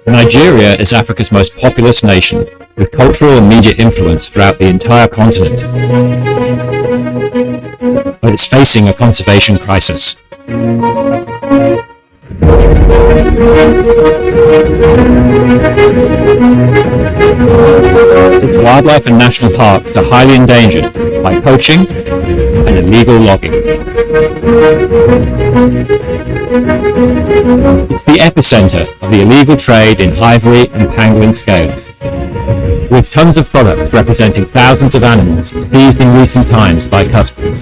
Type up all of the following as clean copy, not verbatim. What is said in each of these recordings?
Nigeria is Africa's most populous nation, with cultural and media influence throughout the entire continent. But it's facing a conservation crisis. Its wildlife and national parks are highly endangered by poaching and illegal logging. It's the epicenter of the illegal trade in ivory and pangolin scales, with tons of products representing thousands of animals seized in recent times by customs.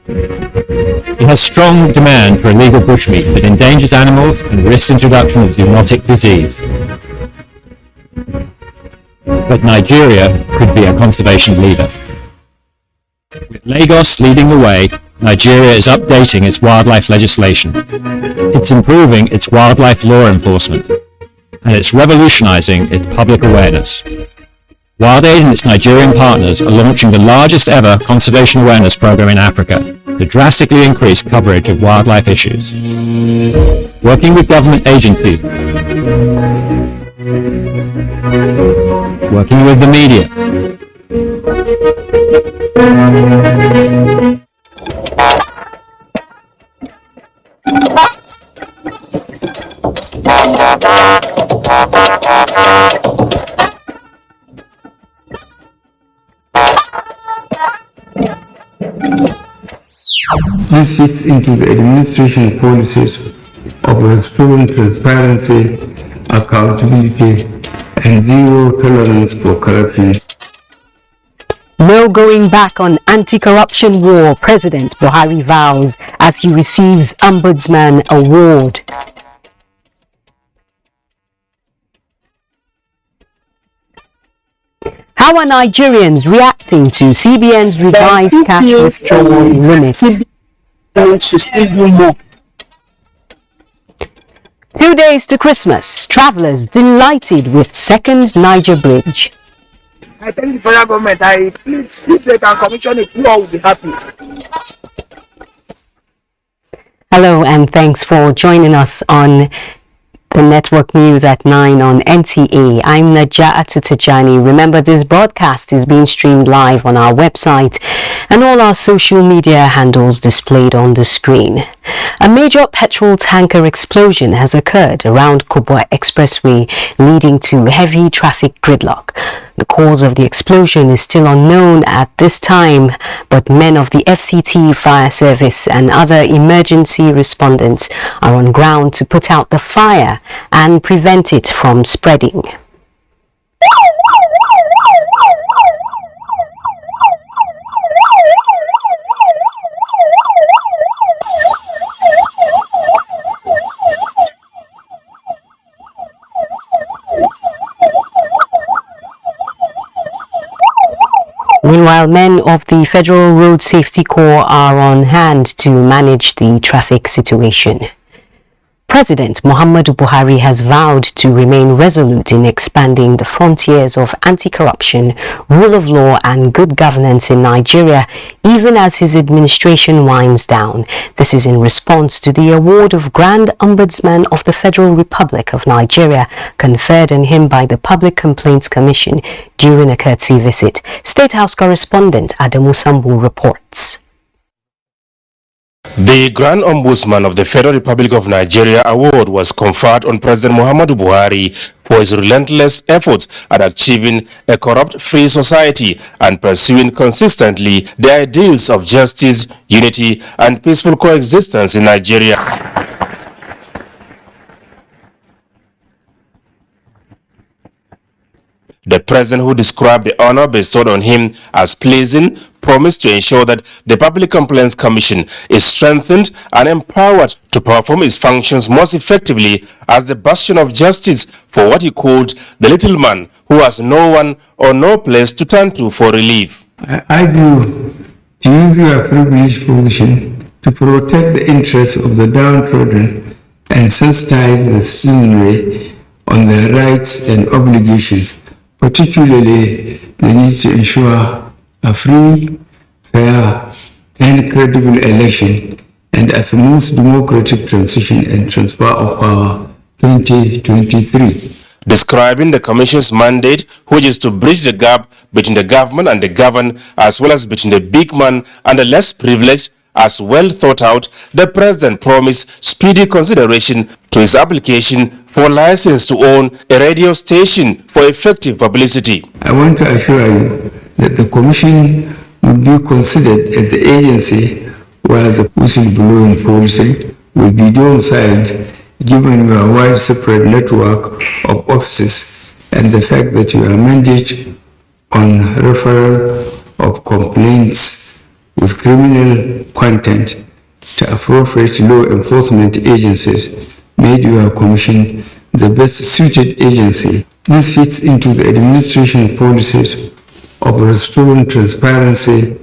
It has strong demand for illegal bushmeat that endangers animals and risks introduction of zoonotic disease. But Nigeria could be a conservation leader. With Lagos leading the way, Nigeria is updating its wildlife legislation. It's improving its wildlife law enforcement, and it's revolutionizing its public awareness. WildAid and its Nigerian partners are launching the largest ever conservation awareness program in Africa to drastically increase coverage of wildlife issues. Working with government agencies, working with the media, This fits into the administration policies of restoring transparency, accountability, and zero tolerance for corruption. No going back on anti-corruption war, President Buhari vows as he receives Ombudsman Award. How are Nigerians reacting to CBN's revised cash withdrawal limit? Should still do more. 2 days to Christmas, travellers delighted with second Niger bridge. I thank the federal government. I please, if they can commission it, we all will be happy. Hello and thanks for joining us on the network news at 9 on NTA. I'm Naja'atu Tajani. Remember, this broadcast is being streamed live on our website and all our social media handles displayed on the screen. A major petrol tanker explosion has occurred around Kubwa Expressway, leading to heavy traffic gridlock. The cause of the explosion is still unknown at this time, but men of the FCT Fire Service and other emergency respondents are on ground to put out the fire and prevent it from spreading. Meanwhile, men of the Federal Road Safety Corps are on hand to manage the traffic situation. President Muhammadu Buhari has vowed to remain resolute in expanding the frontiers of anti-corruption, rule of law and good governance in Nigeria, even as his administration winds down. This is in response to the award of Grand Ombudsman of the Federal Republic of Nigeria conferred on him by the Public Complaints Commission during a courtesy visit. State House correspondent Adamu Sambu reports. The Grand Ombudsman of the Federal Republic of Nigeria award was conferred on President Muhammadu Buhari for his relentless efforts at achieving a corrupt-free society and pursuing consistently the ideals of justice, unity, and peaceful coexistence in Nigeria. The president, who described the honor bestowed on him as pleasing, promised to ensure that the Public Complaints Commission is strengthened and empowered to perform its functions most effectively as the bastion of justice for what he called the little man who has no one or no place to turn to for relief. I urge you to use your privileged position to protect the interests of the downtrodden and sensitize the citizenry on their rights and obligations, particularly the need to ensure a free, fair, and credible election and at the most democratic transition and transfer of power 2023. Describing the Commission's mandate, which is to bridge the gap between the government and the governed, as well as between the big man and the less privileged, as well thought out, the President promised speedy consideration to his application for license to own a radio station for effective publicity. I want to assure you that the Commission will be considered as the agency where the whistleblowing policy will be domiciled, given your widespread network of offices and the fact that your mandate on referral of complaints with criminal content to appropriate law enforcement agencies made your commission the best suited agency. This fits into the administration policies of restoring transparency,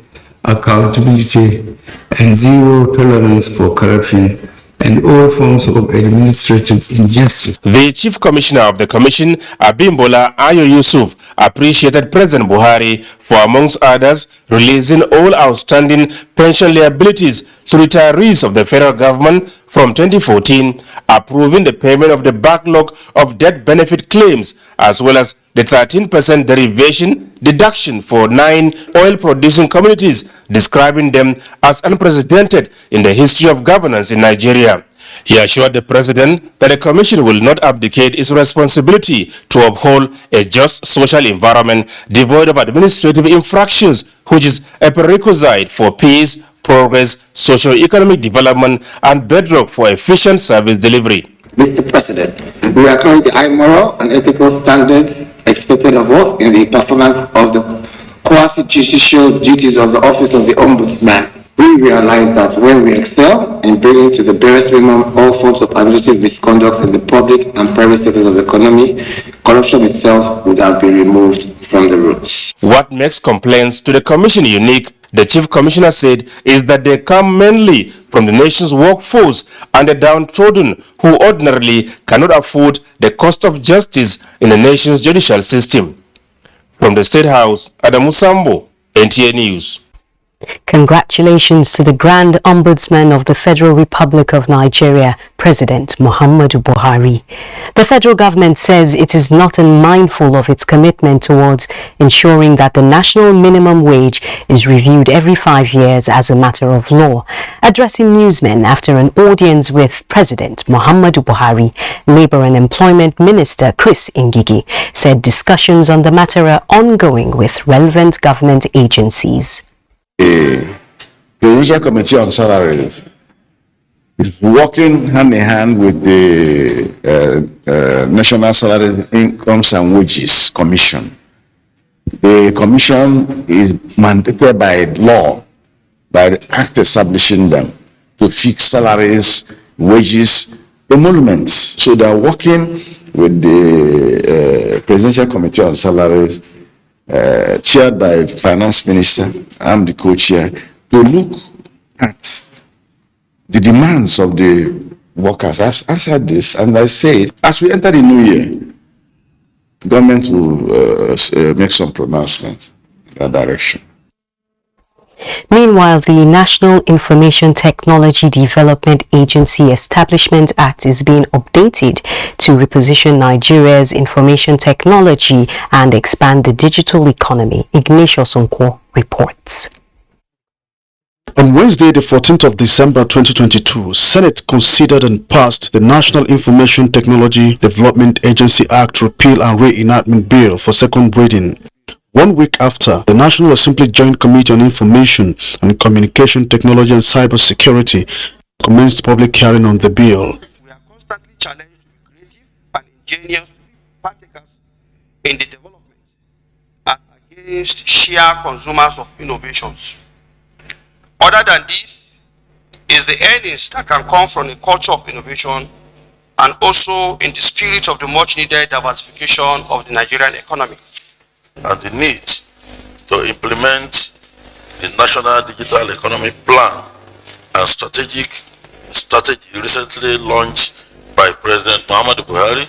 accountability, and zero tolerance for corruption and all forms of administrative injustice. The Chief Commissioner of the Commission, Abimbola Ayo Yusuf, appreciated President Buhari for, amongst others, releasing all outstanding pension liabilities to retirees of the federal government from 2014, approving the payment of the backlog of death benefit claims, as well as the 13% derivation deduction for 9 oil-producing communities, describing them as unprecedented in the history of governance in Nigeria. He assured the President that the Commission will not abdicate its responsibility to uphold a just social environment devoid of administrative infractions, which is a prerequisite for peace, progress, socio-economic development, and bedrock for efficient service delivery. Mr. President, we acknowledge the high moral and ethical standards expected of us in the performance of the quasi-judicial duties of the Office of the Ombudsman. We realize that when we excel in bringing to the barest minimum all forms of administrative misconduct in the public and private sectors of the economy, corruption itself would have been removed from the roots. What makes complaints to the Commission unique, the Chief Commissioner said, is that they come mainly from the nation's workforce and the downtrodden who ordinarily cannot afford the cost of justice in the nation's judicial system. From the State House, Adamu Sambo, NTA News. Congratulations to the Grand Ombudsman of the Federal Republic of Nigeria, President Muhammadu Buhari. The federal government says it is not unmindful of its commitment towards ensuring that the national minimum wage is reviewed every 5 years as a matter of law. Addressing newsmen after an audience with President Muhammadu Buhari, Labour and Employment Minister Chris Ngigi said discussions on the matter are ongoing with relevant government agencies. The Presidential Committee on Salaries is working hand in hand with the National Salary Incomes and Wages Commission. The commission is mandated by law, by the act establishing them, to fix salaries, wages, emoluments. So they are working with the Presidential Committee on Salaries, chaired by the Finance Minister. I'm the co-chair, to look at the demands of the workers. I've answered this, and I said, as we enter the new year, the government will make some pronouncements in that direction. Meanwhile, the National Information Technology Development Agency Establishment Act is being updated to reposition Nigeria's information technology and expand the digital economy. Ignatius Onkwo reports. On Wednesday, the 14th of December 2022, Senate considered and passed the National Information Technology Development Agency Act Repeal and Reenactment Bill for second reading. 1 week after, the National Assembly Joint Committee on Information and Communication Technology and Cybersecurity commenced public hearing on the bill. We are constantly challenged to be creative and ingenious to be partakers in the development as against sheer consumers of innovations. Other than this is the earnings that can come from the culture of innovation and also in the spirit of the much needed diversification of the Nigerian economy. And the need to implement the National Digital Economy Plan and strategy recently launched by President Muhammadu Buhari.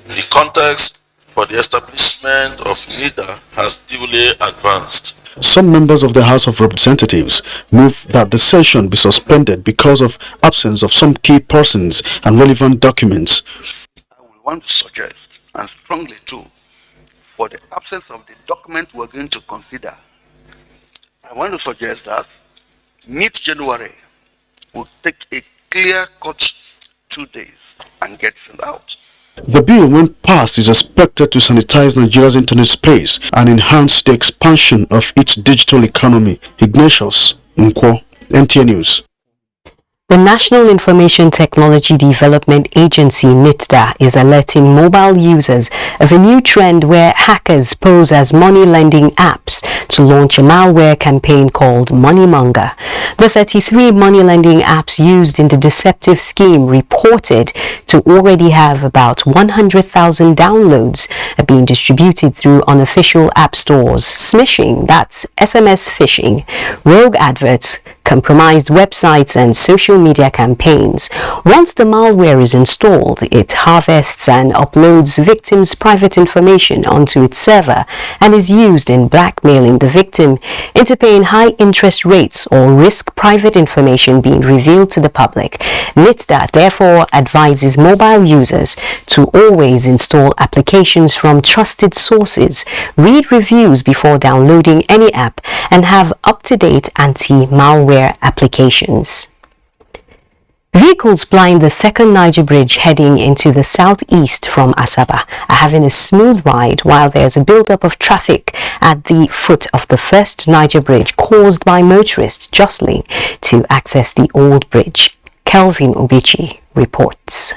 The context for the establishment of NIDA has duly advanced. Some members of the House of Representatives moved that the session be suspended because of absence of some key persons and relevant documents. I will want to suggest, and strongly too, for the absence of the document we're going to consider, I want to suggest that mid-January will take a clear-cut 2 days and get sent out. The bill, when passed, is expected to sanitize Nigeria's internet space and enhance the expansion of its digital economy. Ignatius Nkwo, NTA News. The National Information Technology Development Agency, NITDA, is alerting mobile users of a new trend where hackers pose as money-lending apps to launch a malware campaign called Moneymonger. The 33 money-lending apps used in the deceptive scheme reported to already have about 100,000 downloads are being distributed through unofficial app stores. Smishing, that's SMS phishing, rogue adverts, compromised websites and social media campaigns. Once the malware is installed, it harvests and uploads victims' private information onto its server and is used in blackmailing the victim into paying high interest rates or risk private information being revealed to the public. NITDA therefore advises mobile users to always install applications from trusted sources, read reviews before downloading any app, and have up-to-date anti-malware applications. Vehicles plying the second Niger bridge heading into the southeast from Asaba are having a smooth ride while there's a build-up of traffic at the foot of the first Niger bridge caused by motorists jostling to access the old bridge. Kelvin Obichi reports.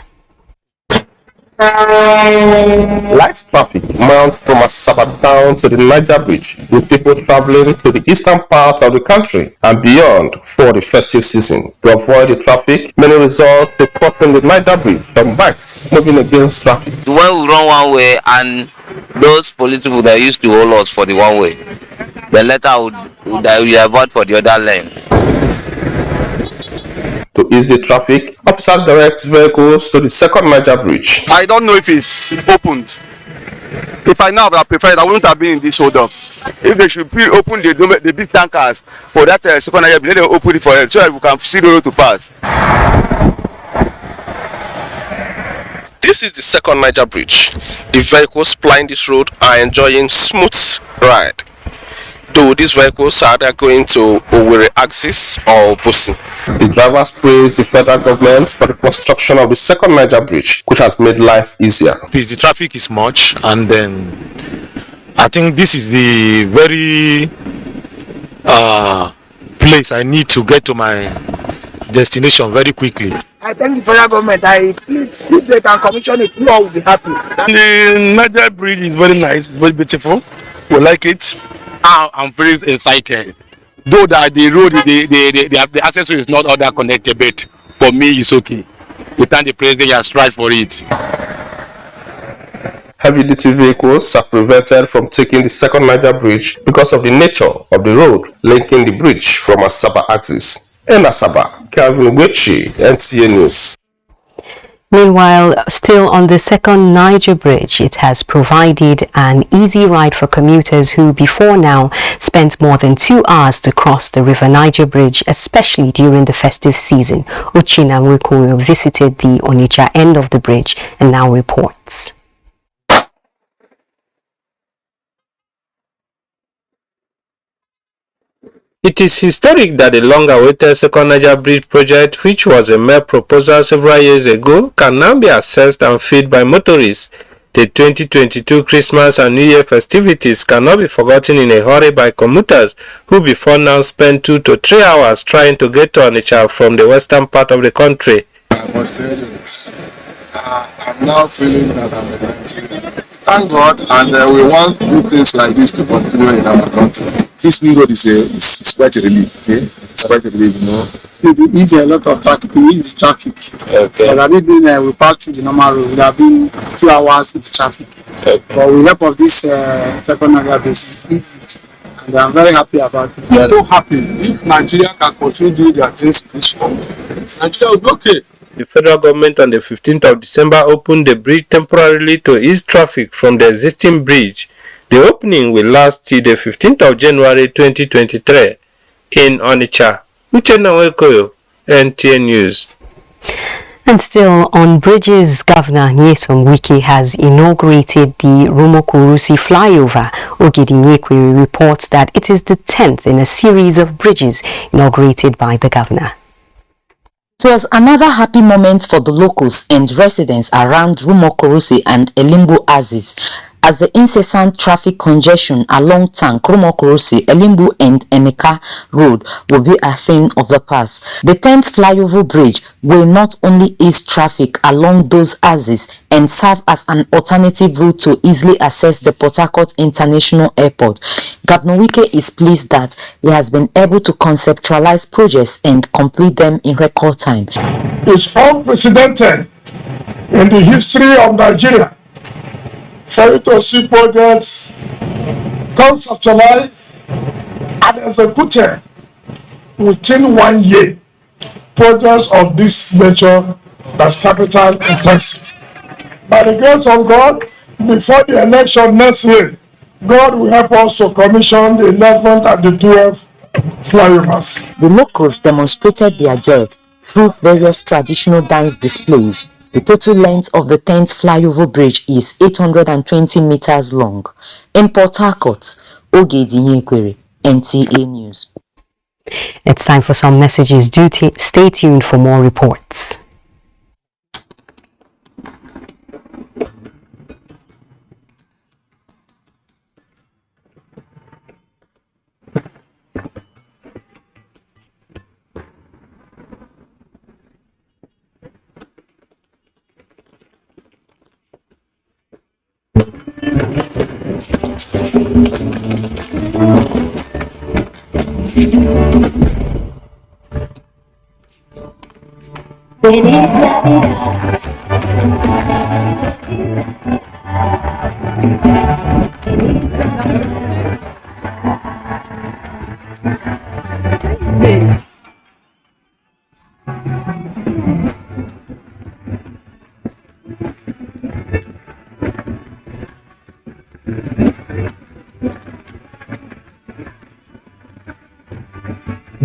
Light traffic mounts from Asaba down to the Niger Bridge, with people traveling to the eastern part of the country and beyond for the festive season. To avoid the traffic, many resort to crossing the Niger Bridge on bikes moving against traffic. When we run one way and those police people that used to hold us for the one way, the later would avoid for the other lane. To ease the traffic, officers direct vehicles to the second Niger Bridge. I don't know if it's opened. If I now have preferred, I wouldn't have been in this hold up. If they should open the big tankers for that second Niger Bridge, let them open it for it so that we can see the road to pass. This is the second Niger Bridge. The vehicles plying this road are enjoying smooth ride. Though these vehicles are either going to Owerri axis or Bosi. The drivers praise the federal government for the construction of the second Niger Bridge, which has made life easier. The traffic is much, and then I think this is the very place I need to get to my destination very quickly. I thank the federal government. If they can commission it, we all will be happy. The Niger Bridge is very nice, very beautiful. We like it. I'm very excited. Though that the road, the access is not all that connected, but for me it's okay. We thank the president has tried for it. Heavy-duty vehicles are prevented from taking the second Niger Bridge because of the nature of the road linking the bridge from Asaba axis. In Asaba, Calvin Wechi, NTA News. Meanwhile, still on the second Niger Bridge, it has provided an easy ride for commuters who before now spent more than 2 hours to cross the River Niger Bridge, especially during the festive season. Uchina Nweko visited the Onitsha end of the bridge and now reports. It is historic that the long-awaited second Niger Bridge project, which was a mere proposal several years ago, can now be accessed and filled by motorists. The 2022 Christmas and New Year festivities cannot be forgotten in a hurry by commuters who before now spent 2 to 3 hours trying to get to Onitsha from the western part of the country. I must tell you, I'm now feeling that I'm a Nigerian. Thank God, and we want good things like this to continue in our country. This new road is quite a relief, okay? It's quite a relief, you know. It eases a lot of traffic, we ease the traffic. Okay. But we pass through the normal road, we have been 2 hours in the traffic. Okay. But with help of this second Niger basis, and I'm very happy about it. We are so happy if Nigeria can continue doing their things this form. Nigeria will be okay. The federal government on the 15th of December opened the bridge temporarily to ease traffic from the existing bridge. The opening will last till the 15th of January 2023 in Onitsha. Uchenna Wekoyo, NTA News. And still on bridges, Governor Nyesom Wike has inaugurated the Rumokurusi flyover. Ogidi Nyekwiri reports that it is the 10th in a series of bridges inaugurated by the governor. It was another happy moment for the locals and residents around Rumokurusi and Elimbu Aziz, as the incessant traffic congestion along Tank, Rumokurusi, Elimbu and Emeka Road will be a thing of the past. The 10th flyover bridge will not only ease traffic along those axes and serve as an alternative route to easily access the Port Harcourt International Airport. Governor Wike is pleased that he has been able to conceptualize projects and complete them in record time. It's unprecedented in the history of Nigeria for you to see projects conceptualized and executed within 1 year. Projects of this nature that's capital intensive. By the grace of God, before the election next year, God will help us to commission the 11th and the 12th flyovers. The locals demonstrated their joy through various traditional dance displays. The total length of the 10th flyover bridge is 820 meters long. In Port Harcourt, Ogedi Nyekwiri, NTA News. It's time for some messages. Do stay tuned for more reports.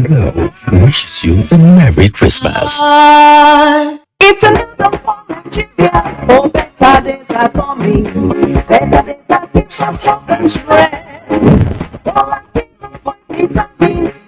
Glow wishes you a Merry Christmas. It's another for Nigeria. Oh, better days are coming. Better days that keeps us up and strength. All until the point in time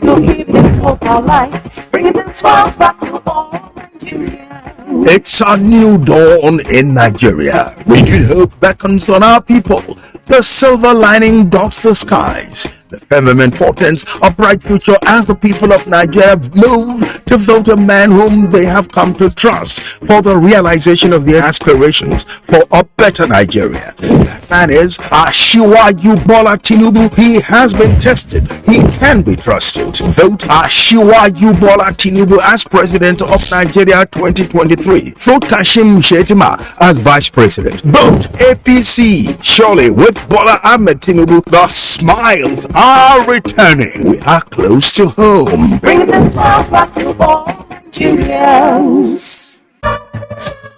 to keep this hope alive. Bringing the smiles back to all Nigerians. It's a new dawn in Nigeria. Renewed hope beckons on our people. The silver lining dots the skies. The firmament portents a bright future as the people of Nigeria move to vote a man whom they have come to trust for the realization of their aspirations for a better Nigeria. That man is Asiwaju Bola Tinubu. He has been tested. He can be trusted. Vote Asiwaju Bola Tinubu as President of Nigeria 2023. Vote Kashim Shettima as Vice President. Vote APC. Surely with Bola Ahmed Tinubu, the smiles are returning. We are close to home. Bringing the smiles back to all Nigerians.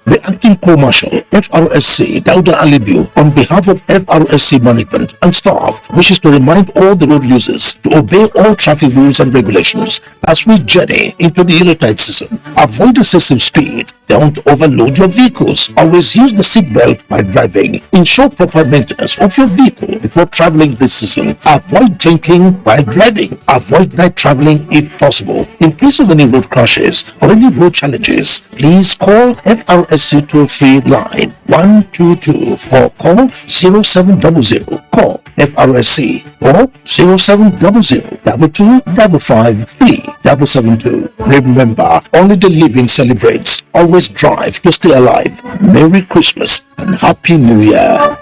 The Acting Co-Marshal, FRSC, Dauda Alibiu, on behalf of FRSC management and staff, wishes to remind all the road users to obey all traffic rules and regulations as we journey into the Yuletide season. Avoid excessive speed. Don't overload your vehicles. Always use the seatbelt while driving. Ensure proper maintenance of your vehicle before traveling this season. Avoid drinking while driving. Avoid night traveling if possible. In case of any road crashes or any road challenges, please call FRSC toll-free line 122 or call 0700. Call FRSC or 0700 225 3772. Remember, only the living celebrates. Always drive to stay alive. Merry Christmas and Happy New Year.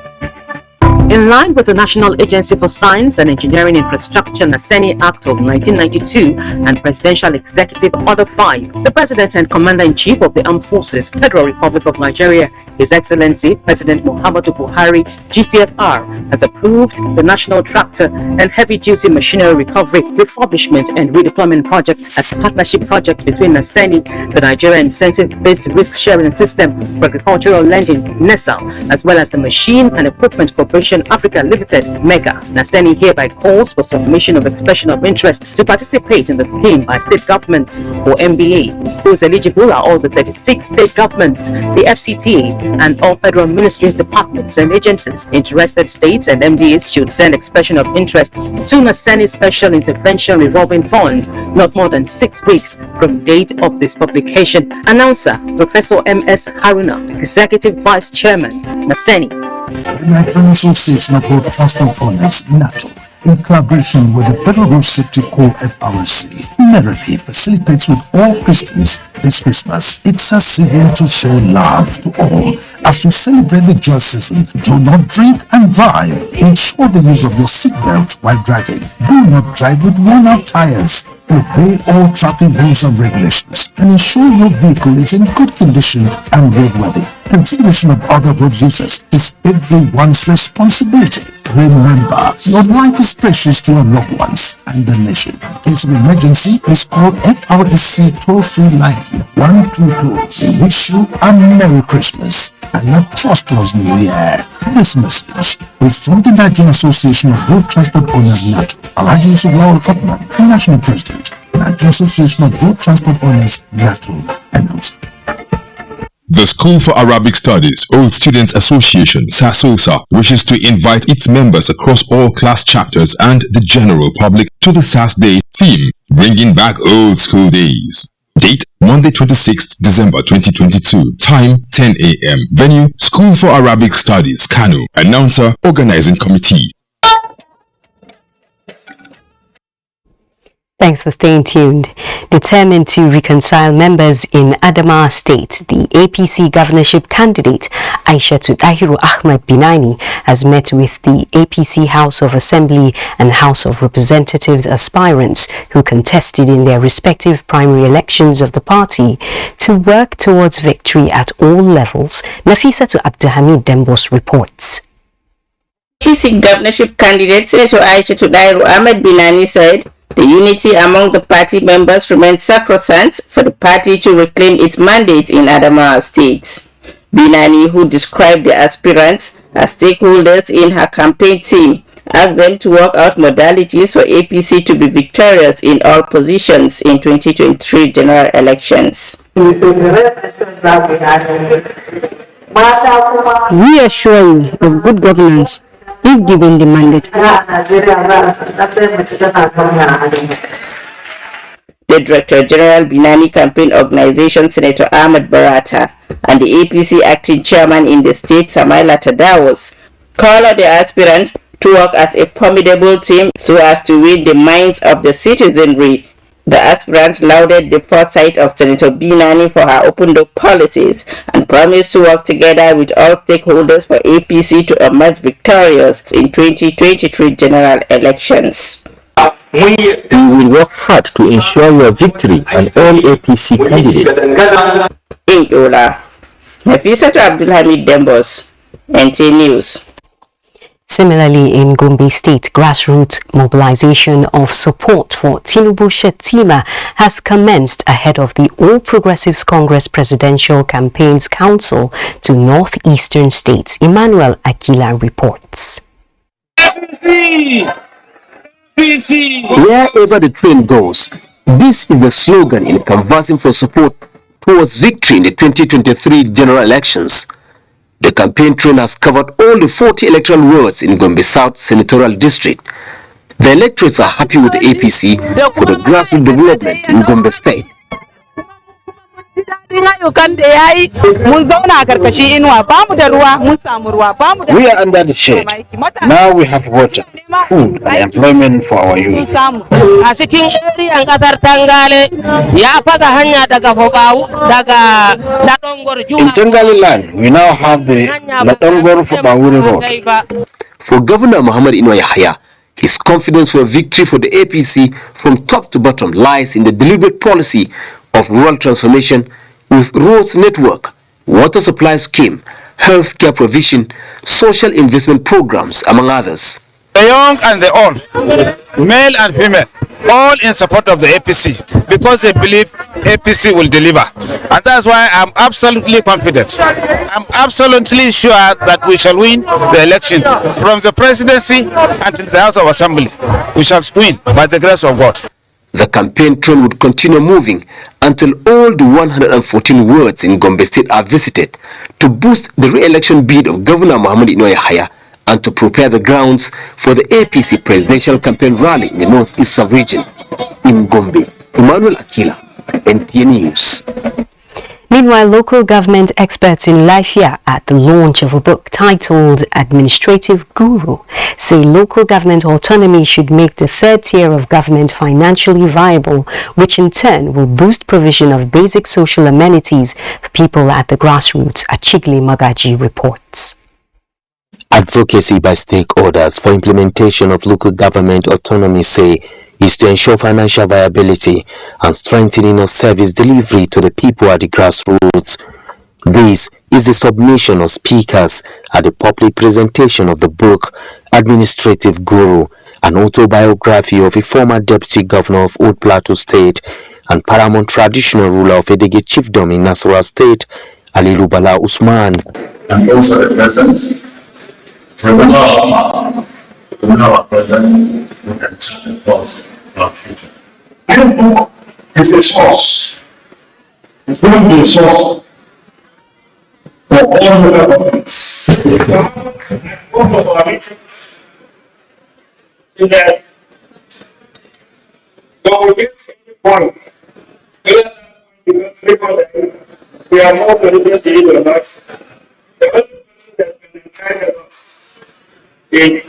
In line with the National Agency for Science and Engineering Infrastructure NASENI Act of 1992 and Presidential Executive Order 5, the President and Commander-in-Chief of the Armed Forces, Federal Republic of Nigeria, His Excellency President Muhammadu Buhari, GCFR, has approved the National Tractor and Heavy-Duty Machinery Recovery, Refurbishment and Redeployment Project as partnership project between NASENI, the Nigerian Incentive-Based Risk-Sharing System for Agricultural Lending, NESAL, as well as the Machine and Equipment Corporation Africa Limited, MEGA. NASENI hereby calls for submission of expression of interest to participate in the scheme by state governments or MBA. Those eligible are all the 36 state governments, the FCTA, and all federal ministries, departments, and agencies. Interested states and MBAs should send expression of interest to NASENI Special Intervention Revolving Fund not more than 6 weeks from date of this publication. Announcer Professor M.S. Haruna, Executive Vice Chairman, NASENI. The Nigerian Association of Road Transport Owners, NATO, in collaboration with the Federal Road Safety Corps FRC, merrily facilitates with all Christians this Christmas. It's a season to show love to all. As you celebrate the joy season, do not drink and drive. Ensure the use of your seatbelt while driving. Do not drive with worn-out tires. Obey all traffic rules and regulations and ensure your vehicle is in good condition and roadworthy. Consideration of other road users is everyone's responsibility. Remember, your life is precious to your loved ones and the nation. In case of emergency, please call FRSC toll-free line 122. We wish you a Merry Christmas and a prosperous New Year. This message is from the Nigerian Association of Road Transport Owners, NATO. Alhaji Yusuf Othman, National President, Nigerian Association of Road Transport Owners, NATO, announcer. The School for Arabic Studies, Old Students Association, SASOSA, wishes to invite its members across all class chapters and the general public to the SAS Day theme, Bringing Back Old School Days. Date, Monday 26th December 2022. Time, 10 a.m. Venue, School for Arabic Studies, Kano. Announcer, Organizing Committee. Thanks for staying tuned. Determined to reconcile members in Adamawa State, the APC governorship candidate Aishatu Dahiru Ahmed Binani has met with the APC House of Assembly and House of Representatives aspirants who contested in their respective primary elections of the party to work towards victory at all levels. Nafisatu Abdulhamid Dembos reports. APC governorship candidate Senator Aishatu Dahiru Ahmed Binani said the unity among the party members remains sacrosanct for the party to reclaim its mandate in Adamawa State. Binani, who described the aspirants as stakeholders in her campaign team, asked them to work out modalities for APC to be victorious in all positions in 2023 general elections. We assure you of good governance if given the mandate. The Director General Binani Campaign Organization, Senator Ahmed Barata, and the APC acting chairman in the state, Samaila Tadawos, call on the aspirants to work as a formidable team so as to win the minds of the citizenry. The aspirants lauded the foresight of Senator Binani for her open door policies and promised to work together with all stakeholders for APC to emerge victorious in 2023 general elections. We will work hard to ensure your victory and all APC candidates. In Yola, Nafisatu Abdulhamid Dembos, NTA News. Similarly, in Gombe State, grassroots mobilization of support for Tinubu Shettima has commenced ahead of the All Progressives Congress Presidential Campaigns Council to northeastern states. Emmanuel Akila reports. Wherever the train goes, this is the slogan in canvassing for support towards victory in the 2023 general elections. The campaign train has covered all the 40 electoral wards in Gombe South Senatorial District. The electorates are happy with the APC for the grassroots development in Gombe State. We are under the shade. Now we have water, food, and employment for our youth. In Tengali land, we now have the Latongor for Bawuri Road. For Governor Muhammad Inwa Yahya, his confidence for victory for the APC from top to bottom lies in the deliberate policy of rural transformation with roads network, water supply scheme, healthcare provision, social investment programs, among others. The young and the old, male and female, all in support of the APC because they believe APC will deliver. And that's why I'm absolutely confident. I'm absolutely sure that we shall win the election from the presidency until the House of Assembly. We shall win by the grace of God. The campaign train would continue moving until all the 114 wards in Gombe State are visited to boost the re-election bid of Governor Muhammad Inoy Yahya and to prepare the grounds for the APC presidential campaign rally in the northeast sub-region. In Gombe, Emmanuel Akila, NTA News. Meanwhile, local government experts in Lafia at the launch of a book titled Administrative Guru say local government autonomy should make the third tier of government financially viable, which in turn will boost provision of basic social amenities for people at the grassroots, Achigli Magaji reports. Advocacy by stakeholders for implementation of local government autonomy say is to ensure financial viability and strengthening of service delivery to the people at the grassroots. This is the submission of speakers at the public presentation of the book Administrative Guru, an autobiography of a former deputy governor of Old Plateau State and paramount traditional ruler of Edege Chiefdom in Nasarawa State, Ali Lubala Usman. And also the present, remember our past, remember our present, and such a cause for our future. Any book is a source. It's going to be a source for all the governments. Most of our meetings is that when we get to any point, we are more religious than us. The only person that can entire us is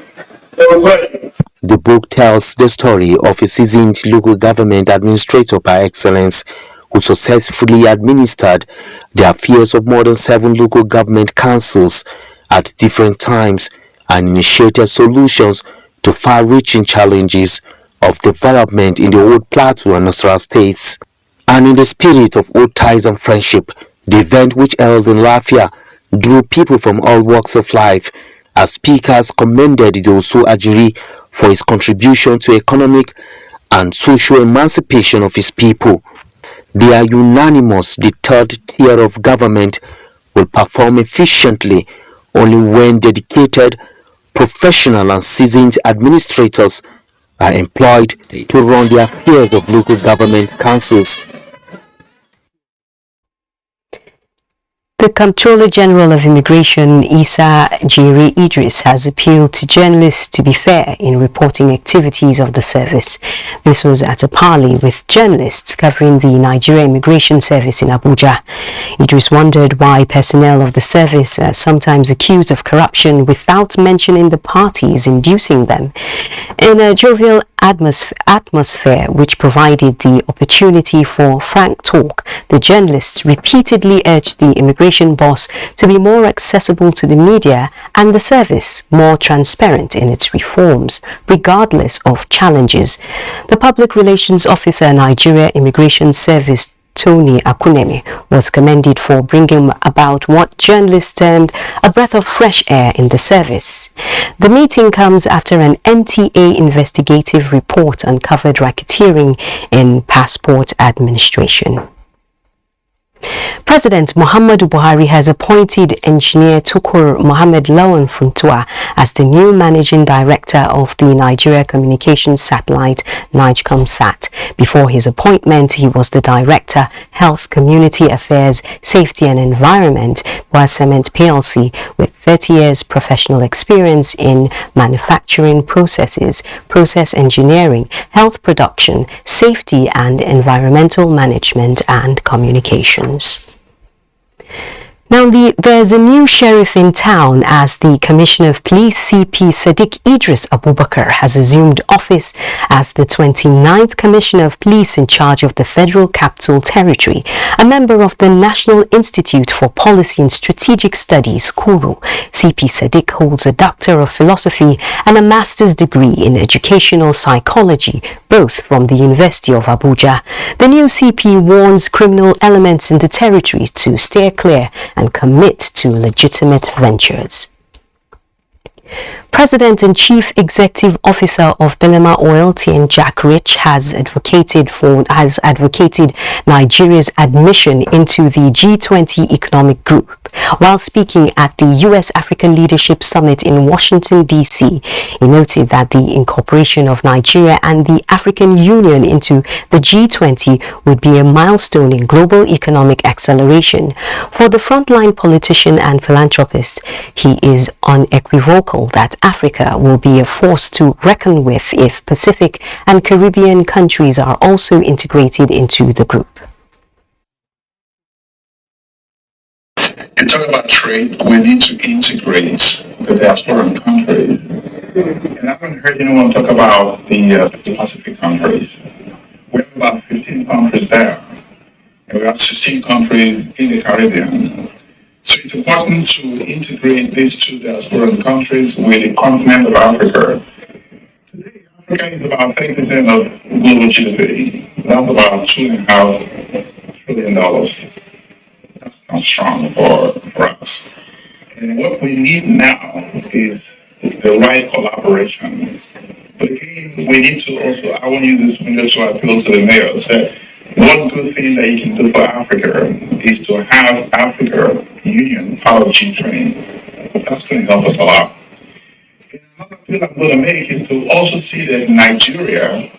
the word. The book tells the story of a seasoned local government administrator par excellence who successfully administered the affairs of more than 7 local government councils at different times and initiated solutions to far-reaching challenges of development in the Old Plateau and Nasarawa states. And in the spirit of old ties and friendship, the event which held in Lafia drew people from all walks of life as speakers commended Idosu Ajiri for his contribution to economic and social emancipation of his people. They are unanimous the third tier of government will perform efficiently only when dedicated, professional and seasoned administrators are employed to run the affairs of local government councils. The Comptroller General of Immigration, Isa Jiri Idris, has appealed to journalists to be fair in reporting activities of the service. This was at a parley with journalists covering the Nigerian Immigration Service in Abuja. Idris wondered why personnel of the service are sometimes accused of corruption without mentioning the parties inducing them. In a jovial atmosphere which provided the opportunity for frank talk, the journalists repeatedly urged the immigration boss to be more accessible to the media and the service more transparent in its reforms, regardless of challenges. The Public Relations Officer, Nigeria Immigration Service, Tony Akunemi, was commended for bringing about what journalists termed a breath of fresh air in the service. The meeting comes after an NTA investigative report uncovered racketeering in passport administration. President Muhammadu Buhari has appointed engineer Tukur Mohammed Lawan Funtua as the new managing director of the Nigeria Communications Satellite NIGCOMSAT. Before his appointment, he was the director, Health, Community Affairs, Safety and Environment, Boa Cement PLC, with 30 years professional experience in manufacturing processes, process engineering, health production, safety and environmental management and communications. Now, there's a new sheriff in town as the Commissioner of Police CP Sadiq Idris Abubakar has assumed office as the 29th Commissioner of Police in charge of the Federal Capital Territory, a member of the National Institute for Policy and Strategic Studies, KURU. CP Sadiq holds a Doctor of Philosophy and a Master's degree in Educational Psychology, both from the University of Abuja. The new CP warns criminal elements in the territory to steer clear and commit to legitimate ventures. President and Chief Executive Officer of Belema Oil, TN Jack Rich, has advocated Nigeria's admission into the G20 economic group. While speaking at the U.S. Africa Leadership Summit in Washington, D.C., he noted that the incorporation of Nigeria and the African Union into the G20 would be a milestone in global economic acceleration. For the frontline politician and philanthropist, he is unequivocal that Africa will be a force to reckon with if Pacific and Caribbean countries are also integrated into the group. You talk about trade, we need to integrate the diasporan countries. And I haven't heard anyone talk about the Pacific countries. We have about 15 countries there, and we have 16 countries in the Caribbean. So it's important to integrate these two diasporan countries with the continent of Africa. Today, Africa is about 30% of global GDP. That's about $2.5 trillion. That's not strong for us. And what we need now is the right collaboration. But again, we need to also, I want to use this window to appeal to the mayor. Say, one good thing that you can do for Africa is to have Africa Union part of G20. That's going to help us a lot. And another appeal I'm going to make is to also see that Nigeria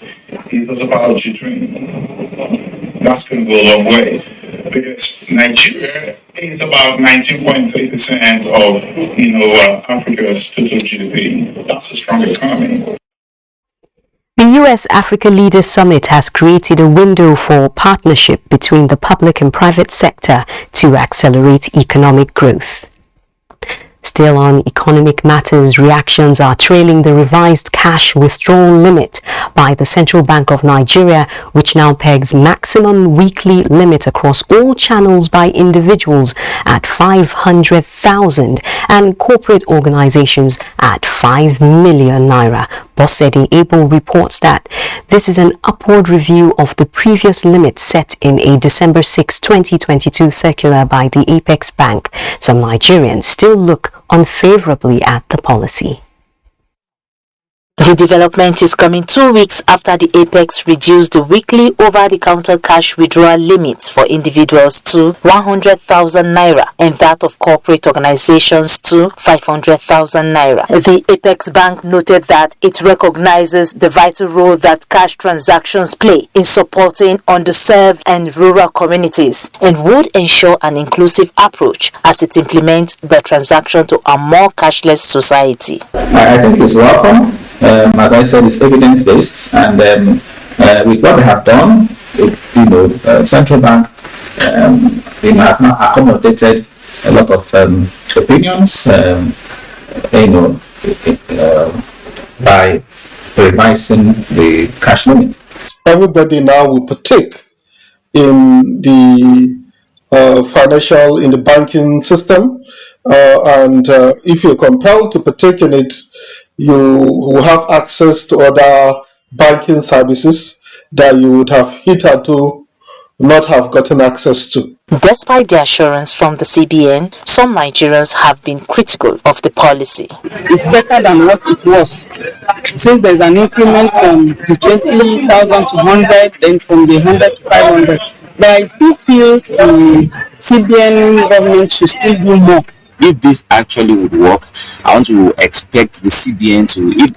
is also part of G20. That's going to go a long way. Because Nigeria is about 19.3% of, Africa's total GDP. That's a strong economy. The U.S. Africa Leaders Summit has created a window for partnership between the public and private sector to accelerate economic growth. Still on economic matters, reactions are trailing the revised cash withdrawal limit by the Central Bank of Nigeria, which now pegs maximum weekly limit across all channels by individuals at 500,000 and corporate organizations at 5 million naira. Bossedi Abel reports that this is an upward review of the previous limit set in a December 6, 2022 circular by the Apex Bank. Some Nigerians still look unfavorably at the policy. The development is coming 2 weeks after the Apex reduced the weekly over-the-counter cash withdrawal limits for individuals to 100,000 naira and that of corporate organizations to 500,000 naira. The Apex Bank noted that it recognizes the vital role that cash transactions play in supporting underserved and rural communities and would ensure an inclusive approach as it implements the transaction to a more cashless society. I think it's welcome. As I said, it's evidence-based, and with what they have done, central bank, have now accommodated a lot of opinions, by revising the cash limit. Everybody now will partake in the in the banking system, and if you're compelled to partake in it, you will have access to other banking services that you would have hitherto not have gotten access to. Despite the assurance from the CBN, some Nigerians have been critical of the policy. It's better than what it was. Since there's an increment from the 20,000 to 100, then from the 100 to 500. But I still feel the CBN government should still do more. If this actually would work, I want to expect the CBN to, if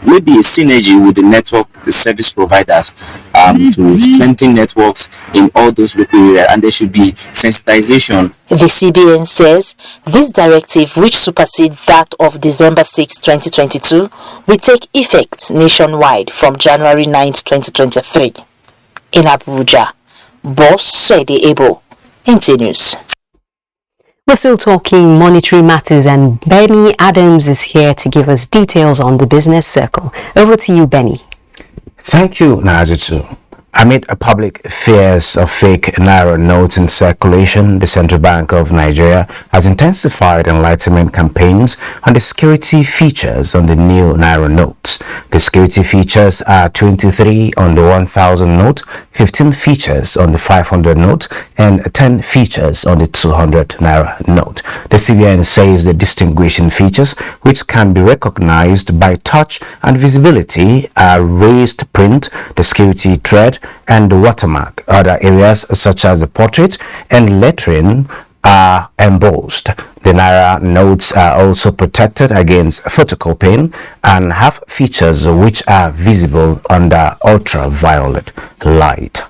maybe a synergy with the network, the service providers, to strengthen networks in all those local areas, and there should be sensitization. The CBN says this directive, which supersedes that of December 6, 2022, will take effect nationwide from January 9, 2023. In Abuja, Bossedi Abel, NTA News. We're still talking monetary matters, and Benny Adams is here to give us details on the business circle. Over to you, Benny. Thank you, Najitu. Amid a public fears of fake naira notes in circulation, the Central Bank of Nigeria has intensified enlightenment campaigns on the security features on the new naira notes. The security features are 23 on the 1,000 note, 15 features on the 500 note, and 10 features on the 200 naira note. The CBN says the distinguishing features, which can be recognized by touch and visibility, are raised print, the security thread, and the watermark. Other areas such as the portrait and lettering are embossed. The naira notes are also protected against photocopying and have features which are visible under ultraviolet light.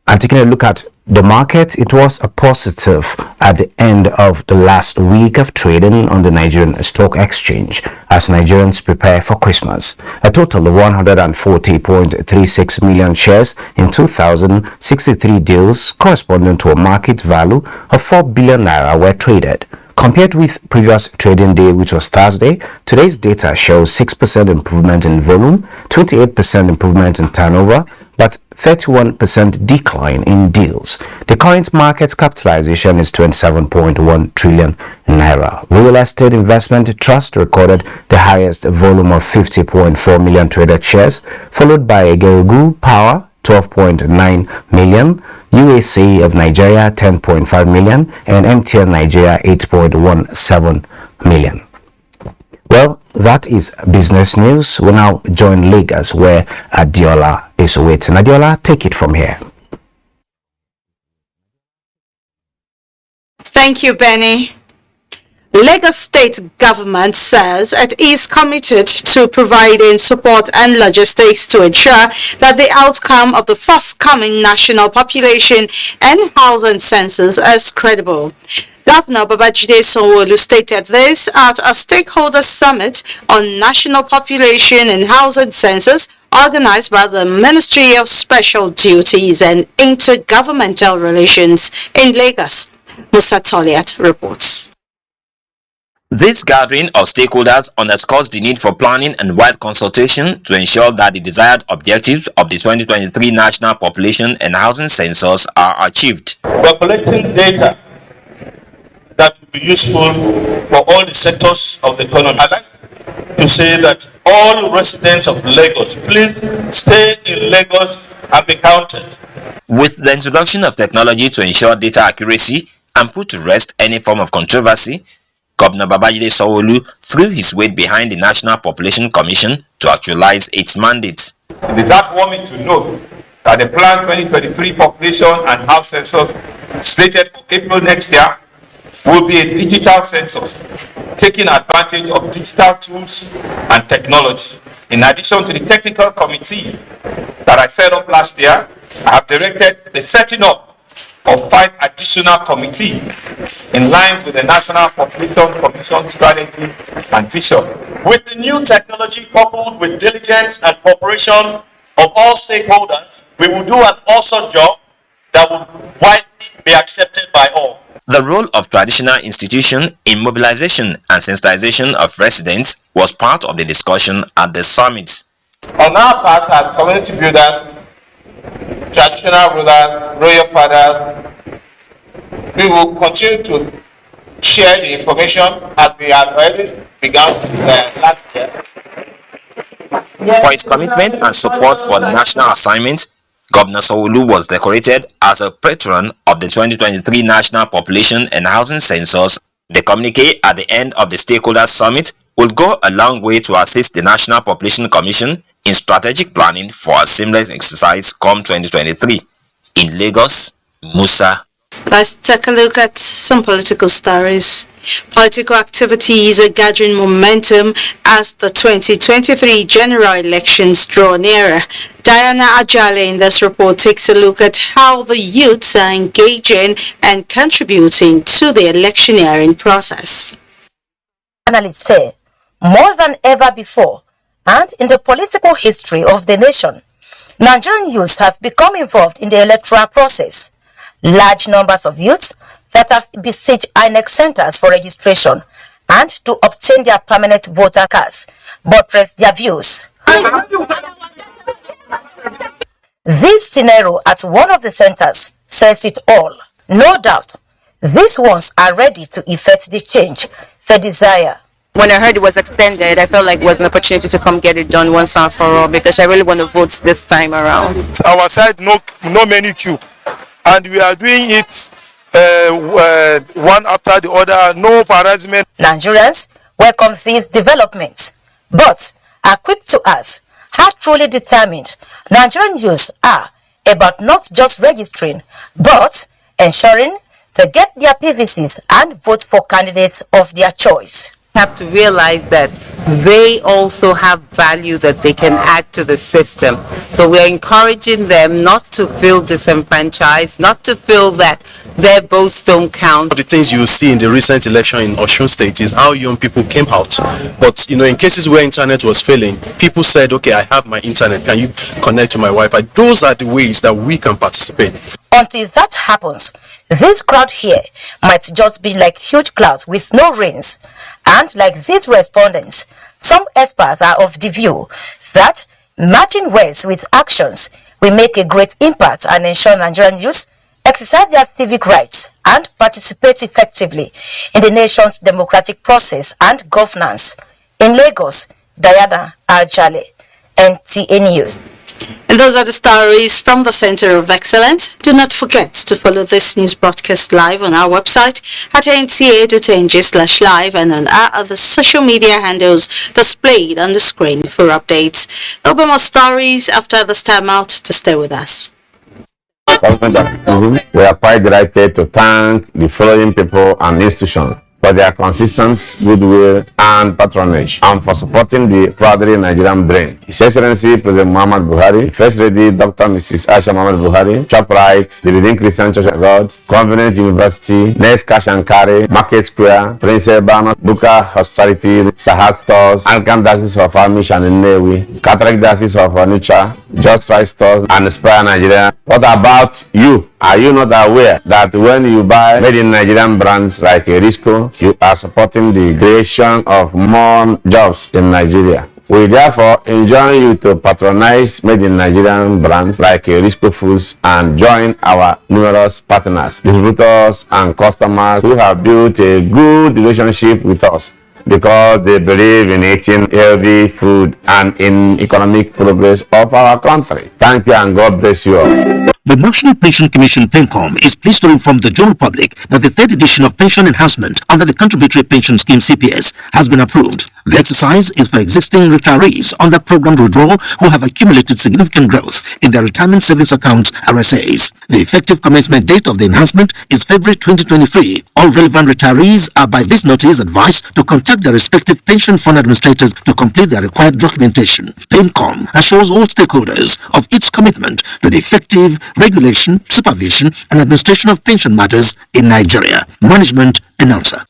And taking a look at the market, it was a positive at the end of the last week of trading on the Nigerian Stock Exchange as Nigerians prepare for Christmas. A total of 140.36 million shares in 2,063 deals corresponding to a market value of 4 billion naira were traded. Compared with previous trading day, which was Thursday, today's data shows 6% improvement in volume, 28% improvement in turnover, but 31% decline in deals. The current market capitalization is 27.1 trillion naira. Real Estate Investment Trust recorded the highest volume of 50.4 million traded shares, followed by Egerugu Power 12.9 million, UAC of Nigeria 10.5 million, and NTA Nigeria 8.17 million. Well, that is business news. We'll now join Lagos, where Adiola is waiting. Adiola, take it from here. Thank you, Benny. Lagos State government says it is committed to providing support and logistics to ensure that the outcome of the forthcoming national population and housing census is credible. Governor Babajide Sanwo-Olu stated this at a stakeholder summit on national population and housing census organized by the Ministry of Special Duties and Intergovernmental Relations in Lagos. Musa Toliat reports. This gathering of stakeholders underscores the need for planning and wide consultation to ensure that the desired objectives of the 2023 National Population and Housing Census are achieved. We are collecting data that will be useful for all the sectors of the economy. I'd like to say that all residents of Lagos, please stay in Lagos and be counted. With the introduction of technology to ensure data accuracy and put to rest any form of controversy, Governor Babajide Sanwo-Olu threw his weight behind the National Population Commission to actualize its mandate. It is heartwarming to note that the planned 2023 population and house census slated for April next year will be a digital census, taking advantage of digital tools and technology. In addition to the technical committee that I set up last year, I have directed the setting up of 5 additional committees in line with the National Population Commission strategy and vision. With the new technology coupled with diligence and cooperation of all stakeholders, we will do an awesome job that will widely be accepted by all. The role of traditional institutions in mobilization and sensitization of residents was part of the discussion at the summit. On our part as community builders, traditional rulers, royal fathers, we will continue to share the information as we have already begun last year. For his commitment and support for the national assignment, Governor Sanwo-Olu was decorated as a patron of the 2023 National Population and Housing Census. The communique at the end of the stakeholders summit will go a long way to assist the National Population Commission in strategic planning for a seamless exercise come 2023. In Lagos, Musa. Let's take a look at some political stories. Political activities are gathering momentum as the 2023 general elections draw nearer. Diana Ajale in this report takes a look at how the youths are engaging and contributing to the electioneering process. Analysts say, more than ever before, and in the political history of the nation, Nigerian youths have become involved in the electoral process. Large numbers of youths that have besieged INEC centers for registration and to obtain their permanent voter cards buttress their views. This scenario at one of the centers says it all. No doubt, these ones are ready to effect the change they desire. When I heard it was extended, I felt like it was an opportunity to come get it done once and for all, because I really want to vote this time around. Our side, no many queue, and we are doing it one after the other, no harassment. Nigerians welcome these developments, but are quick to ask how truly determined Nigerian youths are about not just registering, but ensuring they get their PVCs and vote for candidates of their choice. Have to realize that they also have value that they can add to the system. So we're encouraging them not to feel disenfranchised, not to feel that their votes don't count. The things you see in the recent election in Osun State is how young people came out. But in cases where internet was failing, people said, okay, I have my internet, can you connect to my Wi-Fi? Those are the ways that we can participate. Until that happens, this crowd here might just be like huge clouds with no rains. And like these respondents, some experts are of the view that matching words with actions will make a great impact and ensure Nigerian youth exercise their civic rights and participate effectively in the nation's democratic process and governance. In Lagos, Diana Ajale, NTA News. And those are the stories from the Center of Excellence. Do not forget to follow this news broadcast live on our website at nta.ng/live and on our other social media handles displayed on the screen for updates. There'll be more stories after this time out, to stay with us. We are quite delighted to thank the following people and institutions for their consistent goodwill and patronage, and for supporting the proudly Nigerian brain. His Excellency President Muhammad Buhari, First Lady Dr. Mrs. Aisha Muhammad Buhari, Shoprite, the Redeemed Christian Church of God, Covenant University, Next Cash and Carry, Market Square, Prince Bernard, Buka Hospitality, Sahat Stores, Alkan Diocese of Amish and Nnewi, Catholic Diocese of Onitsha, Just Right Stores, and Aspire Nigeria. What about you? Are you not aware that when you buy made in Nigerian brands like Erisco, you are supporting the creation of more jobs in Nigeria? We therefore enjoin you to patronize made in Nigerian brands like Erisco Foods and join our numerous partners, distributors and customers who have built a good relationship with us because they believe in eating healthy food and in economic progress of our country. Thank you and God bless you all. The National Pension Commission (PENCOM) is pleased to inform the general public that the third edition of pension enhancement under the Contributory Pension Scheme (CPS) has been approved. The exercise is for existing retirees under programmed withdrawal who have accumulated significant growth in their retirement savings account (RSAs). The effective commencement date of the enhancement is February 2023. All relevant retirees are by this notice advised to contact their respective pension fund administrators to complete their required documentation. PENCOM assures all stakeholders of its commitment to the effective regulation, supervision, and administration of pension matters in Nigeria. Management Announcer.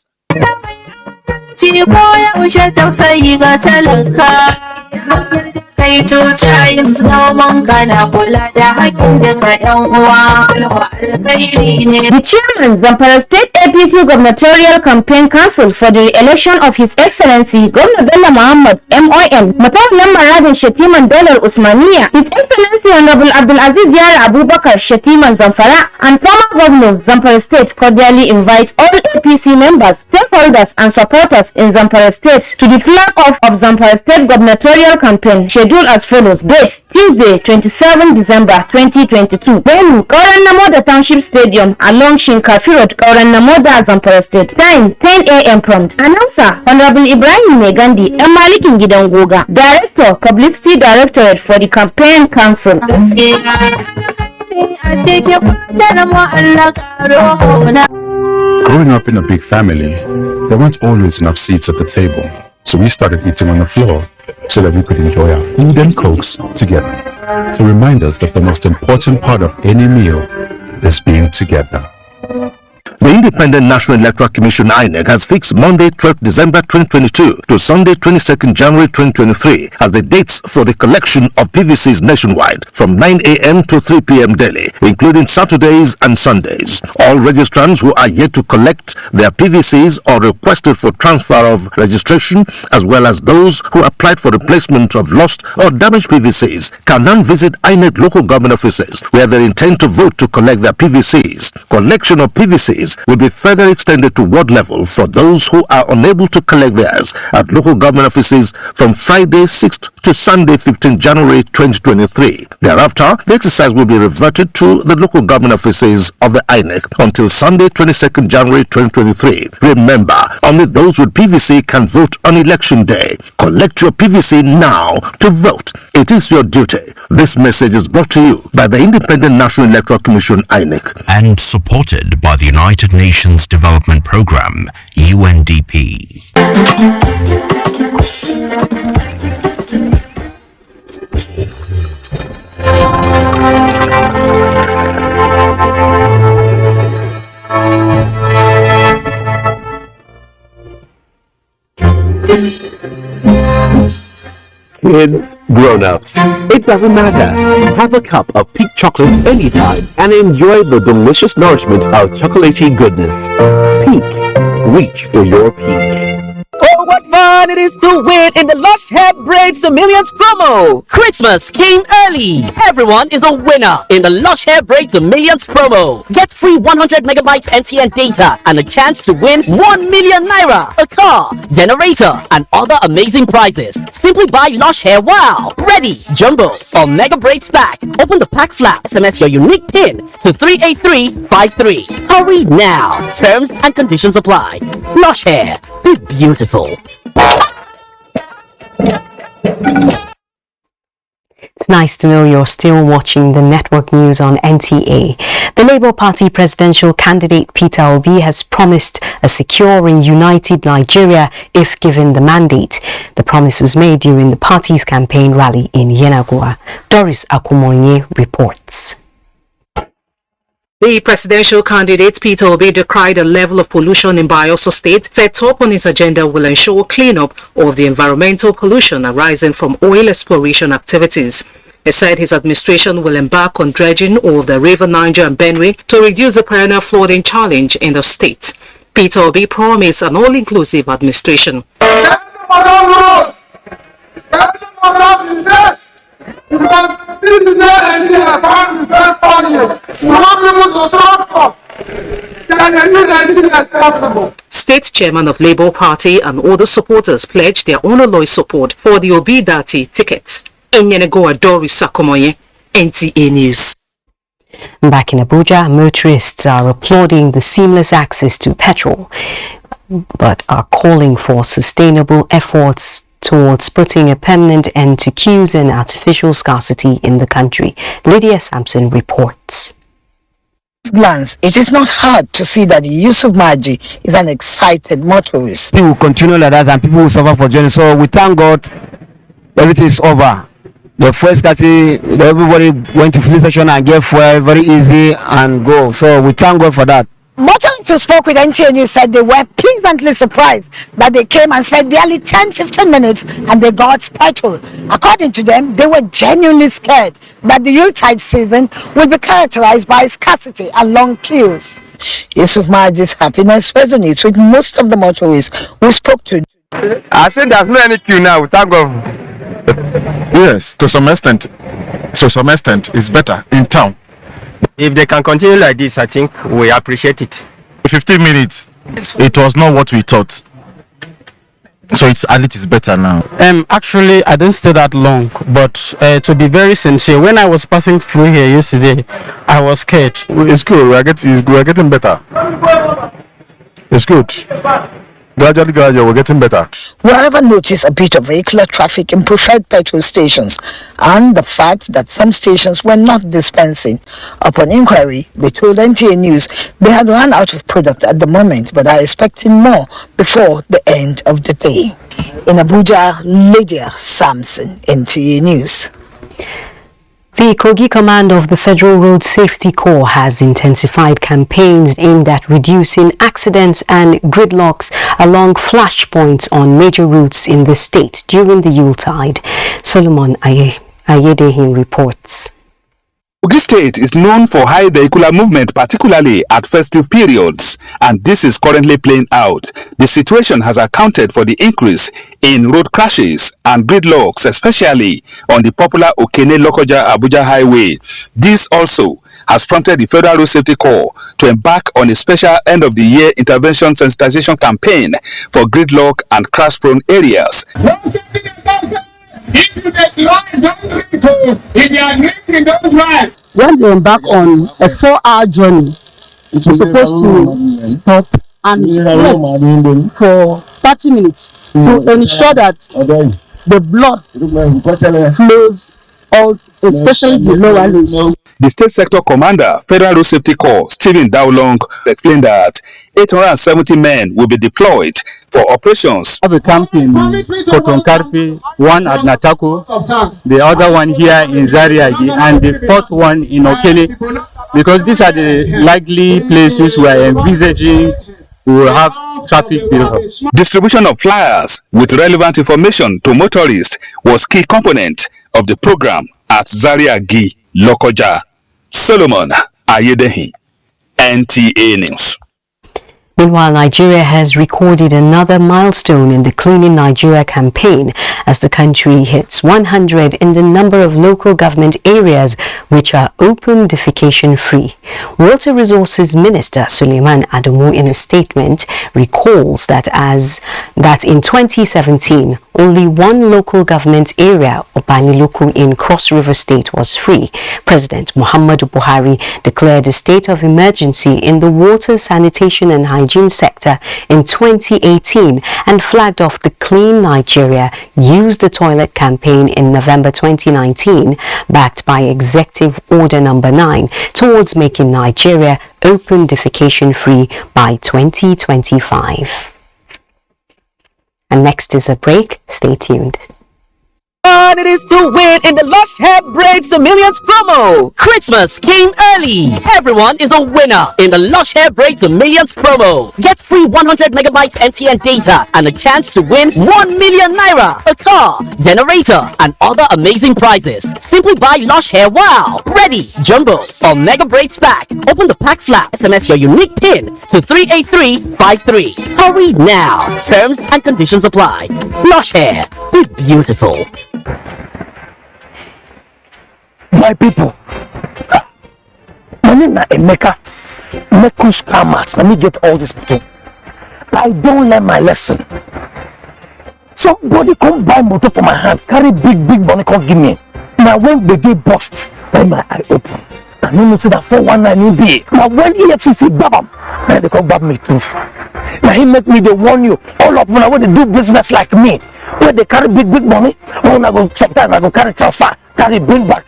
The chairman, Zamfara State APC Gubernatorial Campaign Council for the re-election of His Excellency Governor Bello Muhammad MON, Matawallan Maradin Shatiman Dalar Usmaniya, His Excellency Honorable Abdulaziz Yar Abubakar Shatiman Zamfara, and former Governor Zamfara State cordially invite all APC members, stakeholders, and supporters in Zamfara State to the flag-off of Zamfara State Gubernatorial Campaign, scheduled as follows. Date: Tuesday, 27 December 2022. Venue: Kauran Namoda Township Stadium along Shinkafi Road, Kauran Namoda, Zamfara State. Time: 10 a.m. prompt. Announcer: Honorable Ibrahim Megandi, Malikin Gidan Goga, Director, Publicity Directorate for the Campaign Council. Growing up in a big family, there weren't always enough seats at the table, so we started eating on the floor so that we could enjoy our food and cokes together, to remind us that the most important part of any meal is being together. The Independent National Electoral Commission INEC has fixed Monday 12th December 2022 to Sunday 22nd January 2023 as the dates for the collection of PVCs nationwide from 9 a.m. to 3 p.m. daily, including Saturdays and Sundays. All registrants who are yet to collect their PVCs or requested for transfer of registration, as well as those who applied for replacement of lost or damaged PVCs, can now visit INEC local government offices where they intend to vote to collect their PVCs. Collection of PVCs will be further extended to ward level for those who are unable to collect theirs at local government offices from Friday 6th to Sunday 15th January 2023. Thereafter, the exercise will be reverted to the local government offices of the INEC until Sunday 22nd January 2023. Remember, only those with PVC can vote on election day. Collect your PVC now to vote. It is your duty. This message is brought to you by the Independent National Electoral Commission INEC and supported by the United Nations Development Programme, UNDP. Kids, grown-ups, it doesn't matter. Have a cup of peak chocolate anytime and enjoy the delicious nourishment of chocolatey goodness. Peak. Reach for your peak. Oh, what fun it is to win in the Lush Hair Braids to Millions promo! Christmas came early. Everyone is a winner in the Lush Hair Braids to Millions promo. Get free 100 megabytes NTA data and a chance to win 1 million naira, a car, generator, and other amazing prizes. Simply buy Lush Hair Wow, Ready, Jumbo, or Mega Braids Pack. Open the pack flap, SMS your unique PIN to 38353. Hurry now. Terms and conditions apply. Lush Hair. Be beautiful. It's nice to know you're still watching the network news on NTA. The Labour Party presidential candidate Peter Obi has promised a secure and united Nigeria if given the mandate. The promise was made during the party's campaign rally in Yenagoa. Doris Akumonye reports. The presidential candidate Peter Obi decried the level of pollution in Bayelsa State, said top on his agenda will ensure cleanup of the environmental pollution arising from oil exploration activities. He said his administration will embark on dredging of the River Niger and Benue to reduce the perennial flooding challenge in the state. Peter Obi promised an all-inclusive administration. State chairman of Labour Party and other supporters pledged their unalloyed support for the Obi Dati ticket. In Yenagoa, Doris Sakomoye, NTA News. Back in Abuja, motorists are applauding the seamless access to petrol, but are calling for sustainable efforts towards putting a permanent end to queues and artificial scarcity in the country. Lydia Sampson reports. At glance, it is not hard to see that Yusuf Maji is an excited motorist. He will continue like that and people will suffer for journey. So we thank God everything is over. The first scarcity, everybody went to filling station and get fuel very easy and go. So we thank God for that. Motorists who spoke with NTA News said they were pleasantly surprised that they came and spent barely 10-15 minutes and they got petrol. According to them, they were genuinely scared that the Yuletide season would be characterized by scarcity and long queues. Yusuf Maji's happiness resonates with most of the motorists who spoke to. I said there's no any queue now, thank God. Yes, to some extent, it's better in town. If they can continue like this, I think we appreciate it. 15 minutes, it was not what we thought. So it's at least it's better now. Actually, I didn't stay that long, but to be very sincere, when I was passing through here yesterday, I was scared. It's good. We're getting better. It's good. Gradually, we're getting better. Wherever notice a bit of vehicular traffic in preferred petrol stations and the fact that some stations were not dispensing. Upon inquiry, they told NTA News they had run out of product at the moment but are expecting more before the end of the day. In Abuja, Lydia Sampson, NTA News. The Kogi Command of the Federal Road Safety Corps has intensified campaigns aimed at reducing accidents and gridlocks along flashpoints on major routes in the state during the Yuletide. Solomon Ayedehin reports. Kogi State is known for high vehicular movement, particularly at festive periods, and this is currently playing out. The situation has accounted for the increase in road crashes and gridlocks, especially on the popular Okene-Lokoja Abuja highway. This also has prompted the Federal Road Safety Corps to embark on a special end-of-the-year intervention sensitization campaign for gridlock and crash-prone areas. When they embark on a 4-hour journey, it is supposed to stop and rest for 30 minutes to ensure that the blood flows out, especially the lower limbs. The State Sector Commander, Federal Road Safety Corps, Stephen Dowlong, explained that 870 men will be deployed for operations. We have a camp in Kotonkarpi, one at Natako, the other one here in Zariagi, and the fourth one in Okene, because these are the likely places we are envisaging we will have traffic buildup. Distribution of flyers with relevant information to motorists was key component of the program at Zariagi, Lokoja. Solomon Ayedehin, NTA News. Meanwhile, Nigeria has recorded another milestone in the Cleaning Nigeria campaign as the country hits 100 in the number of local government areas which are open defecation free. Water Resources Minister Suleiman Adamu, in a statement, recalls that in 2017 only one local government area, Obaniluku in Cross River State, was free. President Muhammadu Buhari declared a state of emergency in the water, sanitation and hygiene sector in 2018 and flagged off the Clean Nigeria Use the Toilet campaign in November 2019, backed by Executive Order Number 9 towards making Nigeria open defecation free by 2025. And next is a break. Stay tuned. It is to win in the Lush Hair Braids the Millions promo. Christmas came early. Everyone is a winner in the Lush Hair Braids the Millions promo. Get free 100 megabytes NTA data and a chance to win 1 million naira, a car, generator, and other amazing prizes. Simply buy Lush Hair Wow, Ready, Jumbo, or Mega Braids Pack. Open the pack flap, SMS your unique PIN to 38353. Hurry now. Terms and conditions apply. Lush Hair, be beautiful. My people, my name is Emeka. Mekus Kamas. Let me get all this people. I don't learn my lesson. Somebody come buy motor for my hand, carry big money, come give me. Now when the gate bust, then my eye open. I know to that 419 be. Now when EFCC grab them, then they come grab me too. Now he make me they warn you. All of them when they do business like me, when they carry big money, when I go sometimes I go carry transfer, carry bring back.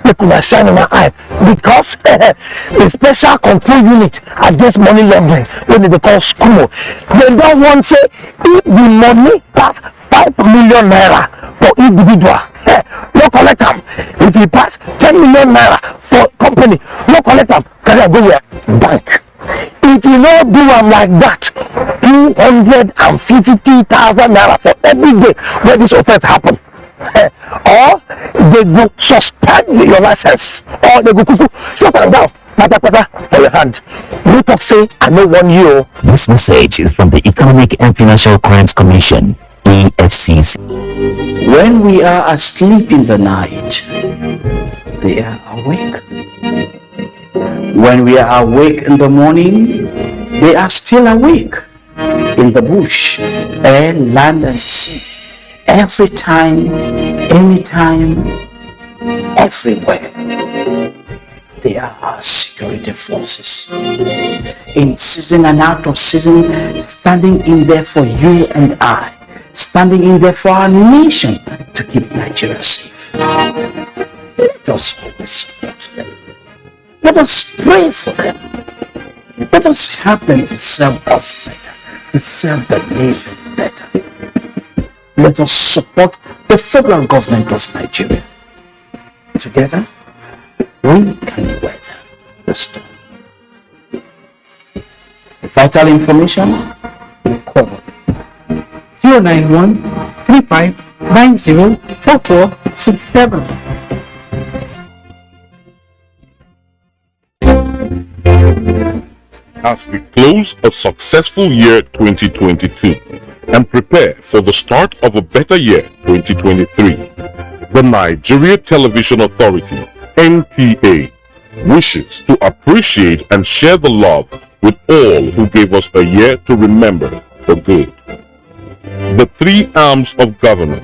They could shine in my eye because the special control unit against money laundering, when they call school, they don't want to say if the money pass 5 million naira for individual, no collect them. If it pass 10 million naira for company, no collect them. Can I go where? Bank. If you don't do them like that, 250,000 naira for every day where this offense happen. Or they go suspend your license, or they go shut them down, pata for your hand. You talk say I know 1 year. This message is from the Economic and Financial Crimes Commission, EFCC. When we are asleep in the night, they are awake. When we are awake in the morning, they are still awake. In the bush, air, land and sea. Every time, anytime, everywhere. They are our security forces. In season and out of season, standing in there for you and I. Standing in there for our nation to keep Nigeria safe. Let us always support them. Let us pray for them. Let us help them to serve us better, to serve the nation better. Let us support the federal government of Nigeria. Together, we can weather the storm. Vital information, call 091 3590 4467. As we close a successful year 2022 and prepare for the start of a better year 2023, the Nigeria Television Authority, NTA, wishes to appreciate and share the love with all who gave us a year to remember for good. The three arms of government,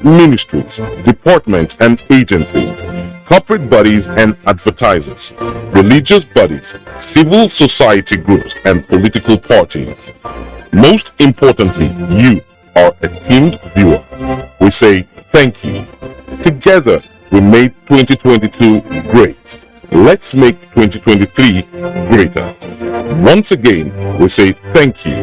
ministries, departments and agencies, corporate bodies and advertisers, religious bodies, civil society groups and political parties. Most importantly, you, our esteemed viewer, we say thank you. Together, we made 2022 great. Let's make 2023 greater. Once again, we say thank you,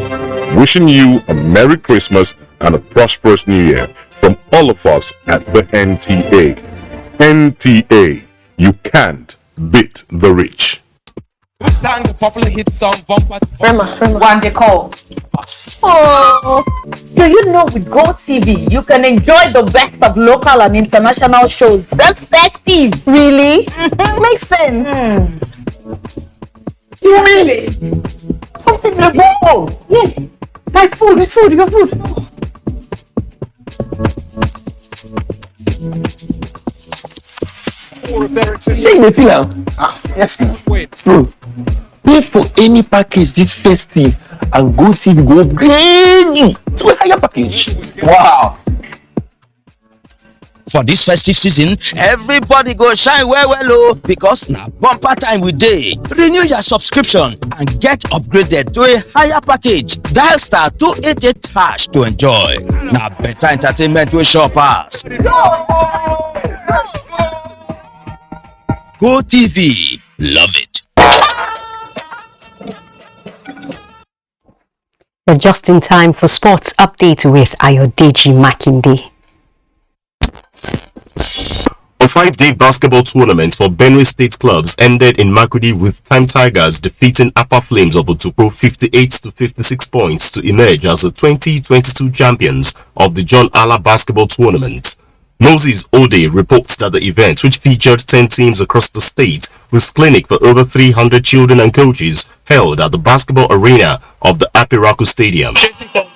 wishing you a Merry Christmas and a prosperous New Year from all of us at the NTA. NTA, you can't beat the rich. We sang the popular hit song Bumper to Rema. One they call. Oh, do you know with GoTV you can enjoy the best of local and international shows? That's festive. Really? Makes sense. You really? Something the ball. Yeah. My food, your food. Shey you dey feel am? Yes, now. Wait. Bro, pay for any package this festive and GoTV go upgrade you to a higher package. Wow. For this festive season, everybody go shine well because na bumper time we dey. Renew your subscription and get upgraded to a higher package. Dial star 288 hash to enjoy. Na better entertainment wey sure pass. GoTV, love it. You're just in time for sports update with Ayodeji Makinde. A 5-day basketball tournament for Benue State clubs ended in Makudi with Time Tigers defeating Upper Flames of Otupo 58 to 56 points to emerge as the 2022 champions of the John Alla basketball tournament. Moses Ode reports that the event, which featured 10 teams across the state, with clinic for over 300 children and coaches, held at the basketball arena of the Apiraku Stadium. Chasing from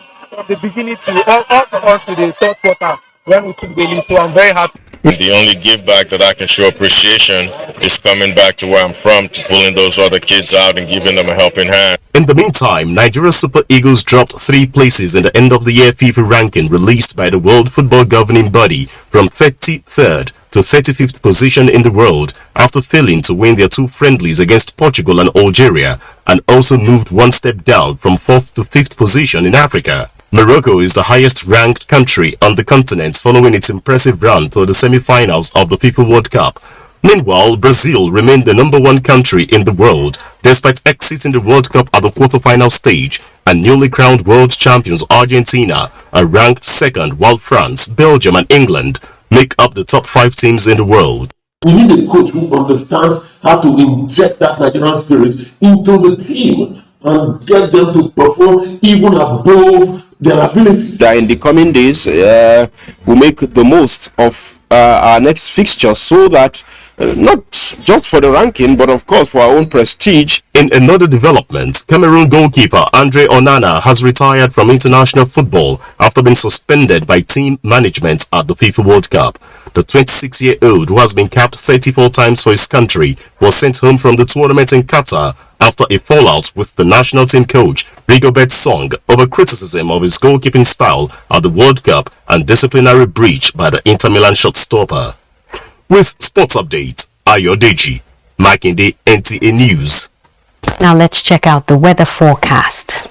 the beginning to up to the third quarter when we took the lead, so I'm very happy. The only give back that I can show appreciation is coming back to where I'm from, to pulling those other kids out and giving them a helping hand. In the meantime, Nigeria Super Eagles dropped 3 places in the end-of-the-year FIFA ranking released by the World Football Governing Body from 33rd to 35th position in the world after failing to win their 2 friendlies against Portugal and Algeria, and also moved 1 step down from 4th to 5th position in Africa. Morocco is the highest-ranked country on the continent following its impressive run to the semi-finals of the FIFA World Cup. Meanwhile, Brazil remained the number 1 country in the world, despite exiting the World Cup at the quarter-final stage, and newly crowned world champions Argentina are ranked 2nd, while France, Belgium and England make up the top 5 teams in the world. We need a coach who understands how to inject that Nigerian spirit into the team and get them to perform even above their ability. That in the coming days, we'll make the most of our next fixture so that not just for the ranking, but of course for our own prestige. In another development, Cameroon goalkeeper Andre Onana has retired from international football after being suspended by team management at the FIFA World Cup. The 26-year-old, who has been capped 34 times for his country, was sent home from the tournament in Qatar after a fallout with the national team coach Rigobert Song over criticism of his goalkeeping style at the World Cup and disciplinary breach by the Inter Milan shotstopper. With sports update, Ayodeji Makinde, NTA News. Now let's check out the weather forecast.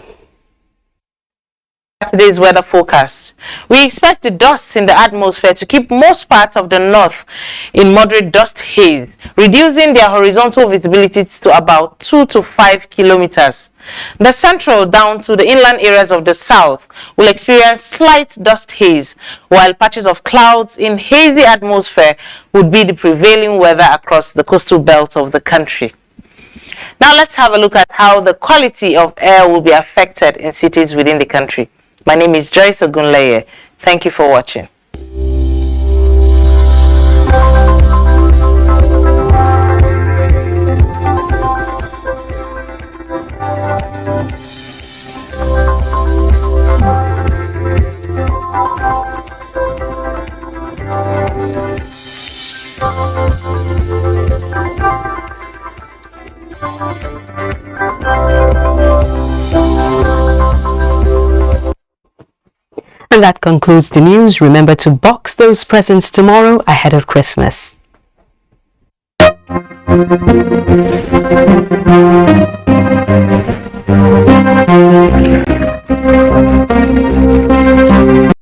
Today's weather forecast. We expect the dust in the atmosphere to keep most parts of the north in moderate dust haze, reducing their horizontal visibility to about 2 to 5 kilometers. The central down to the inland areas of the south will experience slight dust haze, while patches of clouds in hazy atmosphere would be the prevailing weather across the coastal belt of the country. Now let's have a look at how the quality of air will be affected in cities within the country. My name is Joyce Ogunleye. Thank you for watching. And that concludes the news. Remember to box those presents tomorrow ahead of Christmas.